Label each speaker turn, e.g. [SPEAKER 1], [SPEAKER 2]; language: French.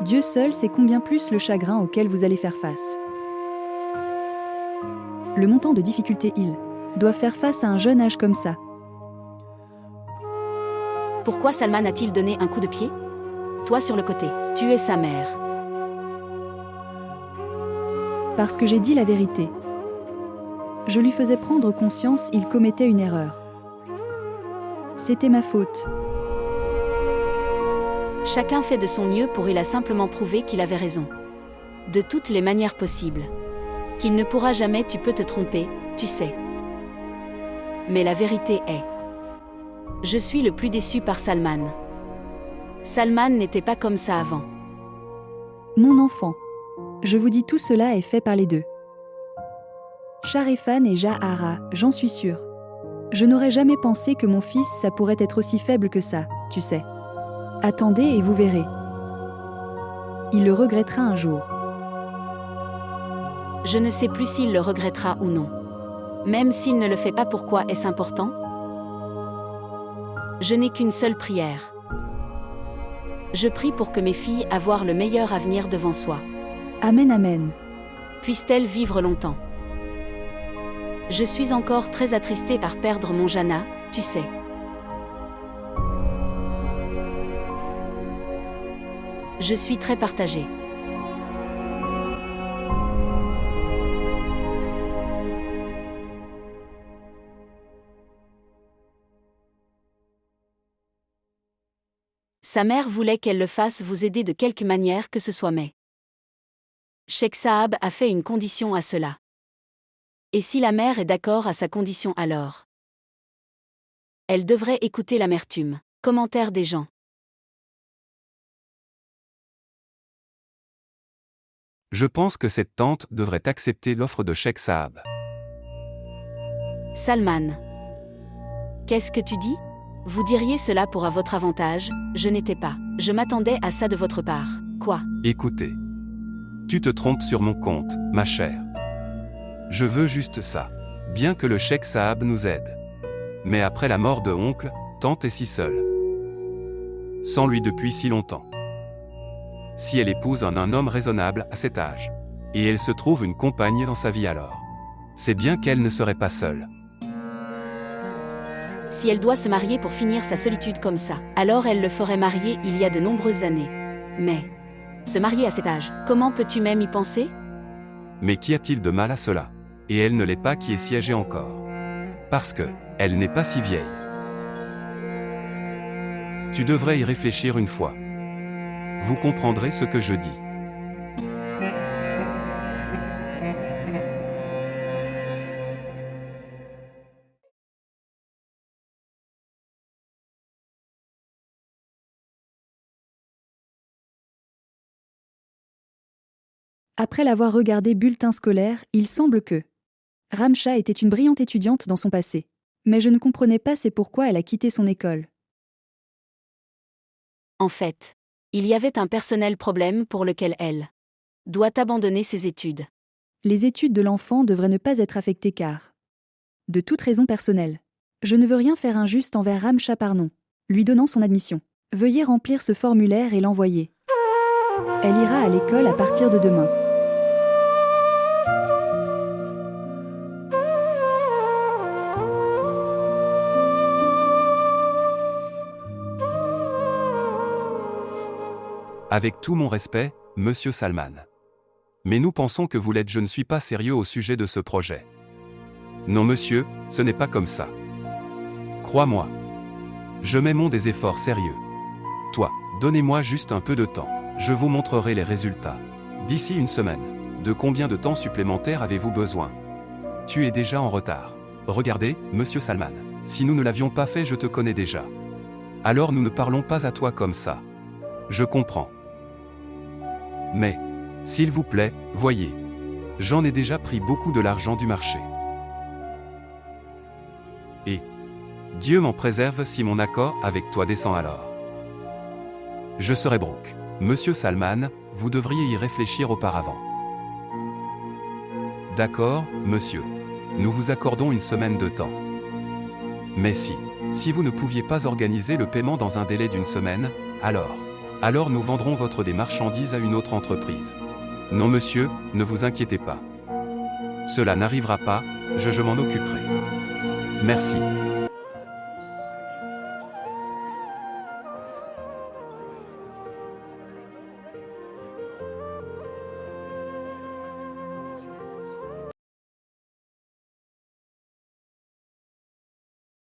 [SPEAKER 1] Dieu seul sait combien plus le chagrin auquel vous allez faire face. Le montant de difficulté il doit faire face à un jeune âge comme ça.
[SPEAKER 2] Pourquoi Salman a-t-il donné un coup de pied? Toi sur le côté, tu es sa mère.
[SPEAKER 1] Parce que j'ai dit la vérité. Je lui faisais prendre conscience il commettait une erreur. C'était ma faute.
[SPEAKER 2] Chacun fait de son mieux pour il a simplement prouvé qu'il avait raison. De toutes les manières possibles. Qu'il ne pourra jamais, tu peux te tromper, tu sais. Mais la vérité est... Je suis le plus déçu par Salman. Salman n'était pas comme ça avant.
[SPEAKER 1] Mon enfant. Je vous dis tout cela est fait par les deux. Sharifan et Jahara, j'en suis sûre. Je n'aurais jamais pensé que mon fils ça pourrait être aussi faible que ça, tu sais. Attendez et vous verrez. Il le regrettera un jour.
[SPEAKER 2] Je ne sais plus s'il le regrettera ou non. Même s'il ne le fait pas, pourquoi est-ce important? Je n'ai qu'une seule prière. Je prie pour que mes filles aient le meilleur avenir devant soi.
[SPEAKER 1] Amen, amen.
[SPEAKER 2] Puissent-elles vivre longtemps. Je suis encore très attristée par perdre mon Jana, tu sais. Je suis très partagée. Sa mère voulait qu'elle le fasse, vous aider de quelque manière que ce soit, mais Sheikh Saab a fait une condition à cela. Et si la mère est d'accord à sa condition, alors elle devrait écouter l'amertume. Commentaire des gens.
[SPEAKER 3] Je pense que cette tante devrait accepter l'offre de Sheikh Saab.
[SPEAKER 2] Salman. Qu'est-ce que tu dis? Vous diriez cela pour à votre avantage, je n'étais pas. Je m'attendais à ça de votre part. Quoi?
[SPEAKER 3] Écoutez. Tu te trompes sur mon compte, ma chère. Je veux juste ça. Bien que le Sheikh Saab nous aide. Mais après la mort de oncle, tante est si seule. Sans lui depuis si longtemps. Si elle épouse un homme raisonnable à cet âge. Et elle se trouve une compagne dans sa vie alors. C'est bien qu'elle ne serait pas seule.
[SPEAKER 2] Si elle doit se marier pour finir sa solitude comme ça, alors elle le ferait marier il y a de nombreuses années. Mais se marier à cet âge, comment peux-tu même y penser?
[SPEAKER 3] Mais qu'y a-t-il de mal à cela? Et elle ne l'est pas qui est si âgée encore. Parce que, elle n'est pas si vieille. Tu devrais y réfléchir une fois. Vous comprendrez ce que je dis.
[SPEAKER 1] Après l'avoir regardé bulletin scolaire, il semble que Ramcha était une brillante étudiante dans son passé. Mais je ne comprenais pas c'est pourquoi elle a quitté son école.
[SPEAKER 2] En fait, il y avait un personnel problème pour lequel elle doit abandonner ses études.
[SPEAKER 1] Les études de l'enfant devraient ne pas être affectées car de toute raison personnelle. Je ne veux rien faire injuste envers Ramcha par nom. Lui donnant son admission. Veuillez remplir ce formulaire et l'envoyer. Elle ira à l'école à partir de demain.
[SPEAKER 3] Avec tout mon respect, Monsieur Salman. Mais nous pensons que vous l'êtes, je ne suis pas sérieux au sujet de ce projet. Non monsieur, ce n'est pas comme ça. Crois-moi. Je mets des efforts sérieux. Toi, donnez-moi juste un peu de temps. Je vous montrerai les résultats. D'ici une semaine. De combien de temps supplémentaire avez-vous besoin? Tu es déjà en retard. Regardez, Monsieur Salman. Si nous ne l'avions pas fait, je te connais déjà. Alors nous ne parlons pas à toi comme ça. Je comprends. Mais, s'il vous plaît, voyez. J'en ai déjà pris beaucoup de l'argent du marché. Et Dieu m'en préserve si mon accord avec toi descend alors. Je serai broke. Monsieur Salman, vous devriez y réfléchir auparavant. D'accord, monsieur. Nous vous accordons une semaine de temps. Mais si vous ne pouviez pas organiser le paiement dans un délai d'une semaine, alors Alors nous vendrons des marchandises à une autre entreprise. Non monsieur, ne vous inquiétez pas. Cela n'arrivera pas, je m'en occuperai. Merci.